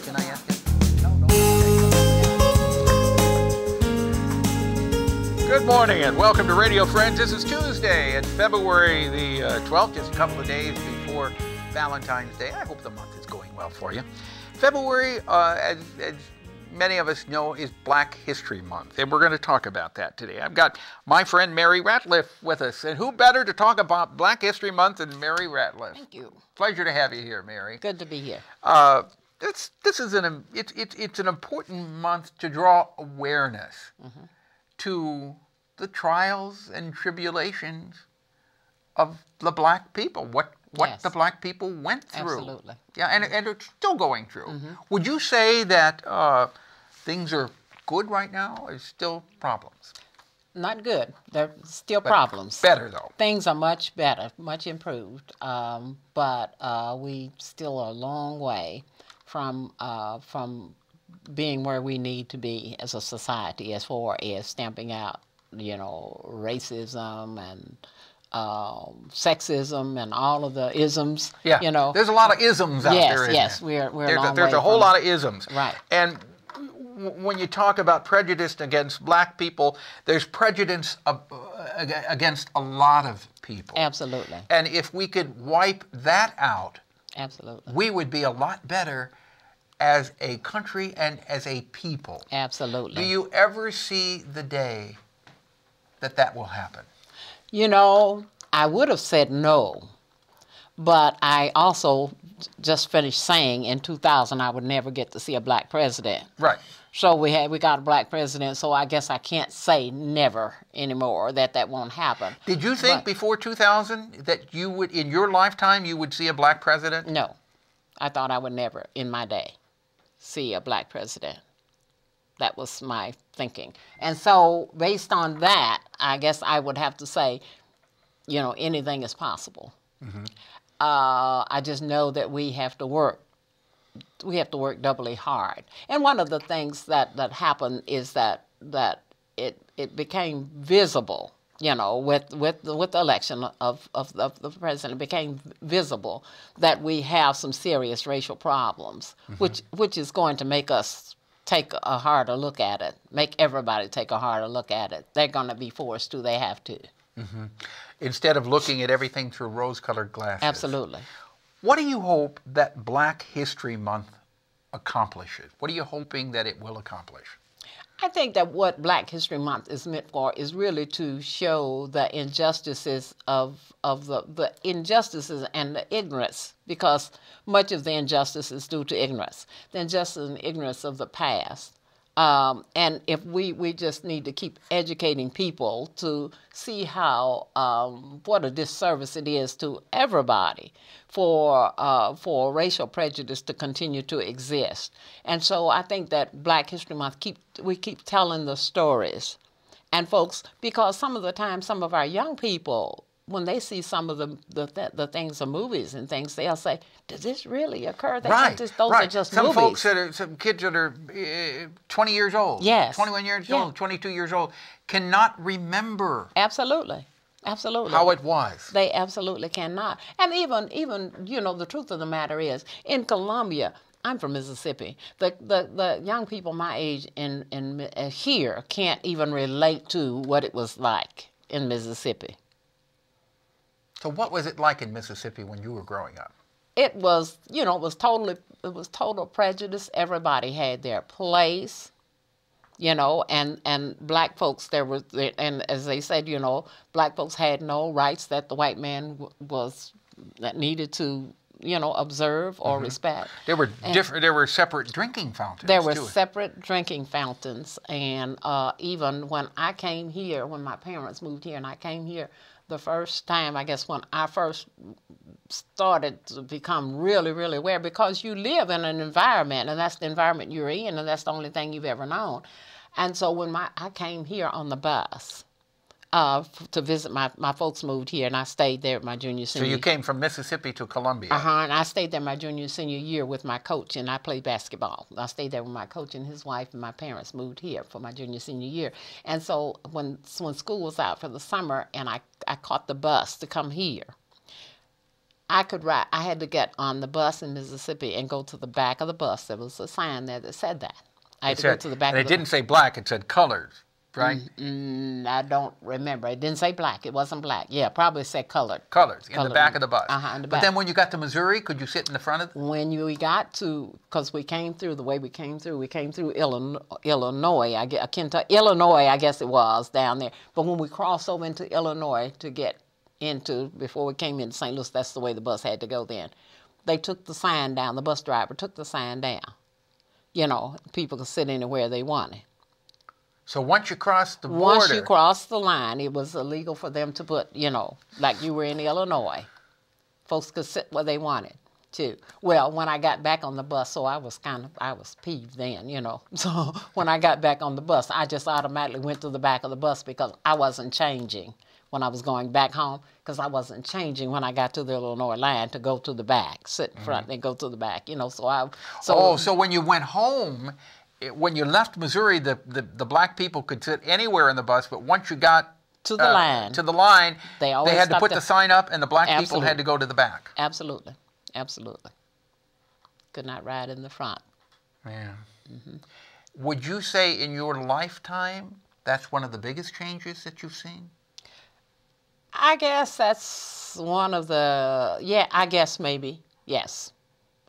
Can I ask you? No, no. Good morning and welcome to Radio Friends. This is Tuesday and February the 12th, just a couple of days before Valentine's Day. I hope the month is going well for you. February, as many of us know, is Black History Month, and we're going to talk about that today. I've got my friend Mary Ratliff with us, and who better to talk about Black History Month than Mary Ratliff? Thank you. Pleasure to have you here, Mary. Good to be here. This is it's an important month to draw awareness to the trials and tribulations of the black people. What Yes. the black people went through. Absolutely. Yeah, and it's still going through. Would you say that things are good right now, or is still problems? Not good. There's still But problems. better though. Things are much better, much improved, but we still are a long way from being where we need to be as a society, as far as stamping out, racism and sexism and all of the isms. Yeah, there's a lot of isms out there. Isn't Yes, there? we're a long There's way a whole from lot of isms. Right. And when you talk about prejudice against black people, there's prejudice against a lot of people. Absolutely. And if we could wipe that out, Absolutely. we would be a lot better as a country and as a people. Absolutely. Do you ever see the day that will happen? I would have said no, but I also just finished saying in 2000 I would never get to see a black president. Right. So we got a black president, so I guess I can't say never anymore that won't happen. Did you think before 2000 that you would, in your lifetime, you would see a black president? No. I thought I would never, in my day, see a black president. That was my thinking. And so based on that, I guess I would have to say, anything is possible. I just know that we have to work. We have to work doubly hard. And one of the things that happened is that it became visible, with the election of the president. It became visible that we have some serious racial problems, which is going to make us take a harder look at it, make everybody take a harder look at it. They're going to be forced to. They have to. Instead of looking at everything through rose-colored glasses. Absolutely. What do you hope that Black History Month accomplishes? What are you hoping that it will accomplish? I think that what Black History Month is meant for is really to show the injustices of the injustices and the ignorance, because much of the injustice is due to ignorance, the injustice and ignorance of the past. And if we just need to keep educating people to see how what a disservice it is to everybody for racial prejudice to continue to exist. And so I think that Black History Month we keep telling the stories, and folks, because some of the time some of our young people, when they see some of the things, the movies and things, they'll say, "Did this really occur?" They think those are just movies. Some kids that are 20 years old, yes, 21 years old, 22 years old, cannot remember. Absolutely. Absolutely. How it was. They absolutely cannot. And even the truth of the matter is, in Columbia, I'm from Mississippi. The young people my age in here can't even relate to what it was like in Mississippi. So what was it like in Mississippi when you were growing up? It was, it was total prejudice. Everybody had their place, and black folks, and as they said, black folks had no rights that the white man that needed to, observe or respect. There were there were separate drinking fountains. There were separate drinking fountains, and even when I came here, when my parents moved here, and I came here the first time, I guess when I first started to become really, really aware, because you live in an environment, and that's the environment you're in, and that's the only thing you've ever known. And so when I came here on the bus to visit, my folks moved here, and I stayed there my junior, senior. So you came from Mississippi to Columbia. And I stayed there my junior, senior year with my coach, and I played basketball. I stayed there with my coach and his wife, and my parents moved here for my junior, senior year. And so when school was out for the summer, and I caught the bus to come here, I had to get on the bus in Mississippi and go to the back of the bus. There was a sign there that said that. I had to go to the back. And it didn't say black, it said colors, right? I don't remember. It didn't say black. It wasn't black. Yeah, probably said colored. Colors, in the back of the bus. In the back. But then when you got to Missouri, could you sit in the front of it? When we got to, because we came through Illinois, Illinois, I guess it was, down there. But when we crossed over into Illinois to get into, before we came into St. Louis, that's the way the bus had to go then. They took the sign down. The bus driver took the sign down. You know, people could sit anywhere they wanted. So once you crossed the border... Once you crossed the line, it was illegal for them to put, you know, like you were in Illinois. Folks could sit where they wanted to. Well, when I got back on the bus, so I was peeved then, you know. So when I got back on the bus, I just automatically went to the back of the bus, because I wasn't changing when I was going back home, because I wasn't changing when I got to the Illinois line to go to the back, sit in front and go to the back, you know. So when you went home, when you left Missouri, the black people could sit anywhere in the bus, but once you got to the line, they had to put the sign up, and the black people had to go to the back. Absolutely, absolutely. Could not ride in the front. Yeah. Would you say in your lifetime that's one of the biggest changes that you've seen? I guess that's one of the, I guess maybe, yes.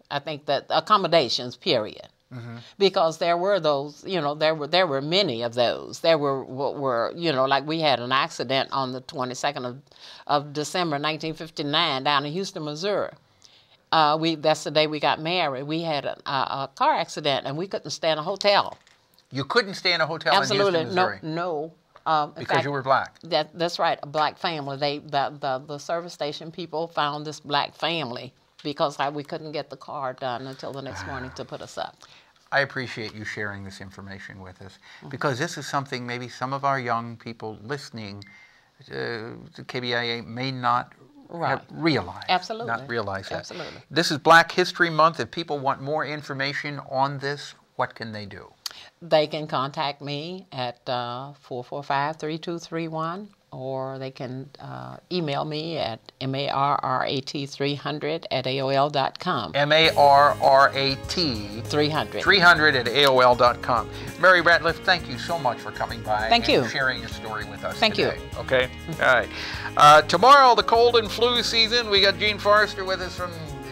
I think that accommodations, period. Because there were those, you know, there were many of those. There were, you know, like we had an accident on the 22nd of December 1959 down in Houston, Missouri. That's the day we got married. We had a car accident, and we couldn't stay in a hotel. You couldn't stay in a hotel in Houston, Missouri? No. Because you were black. That's right, a black family. The service station people found this black family because we couldn't get the car done until the next morning to put us up. I appreciate you sharing this information with us, because this is something maybe some of our young people listening to KBIA may not realize. Absolutely. Not realize that. Absolutely. This is Black History Month. If people want more information on this, what can they do? They can contact me at 445-3231, or they can email me at marrat300@aol.com. MARRAT 300 @aol.com. Mary Ratliff, thank you so much for coming by and sharing your story with us today. Thank you. Okay? All right. Tomorrow, the cold and flu season, we got Gene Forrester with us from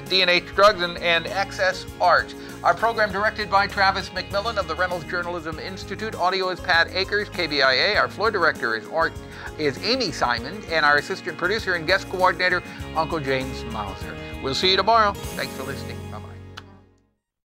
D&H Drugs and Access Arts. Our program directed by Travis McMillen of the Reynolds Journalism Institute. Audio is Pat Akers, KBIA. Our floor director is Amy Simon, and our assistant producer and guest coordinator, Uncle James Mauser. We'll see you tomorrow. Thanks for listening. Bye-bye.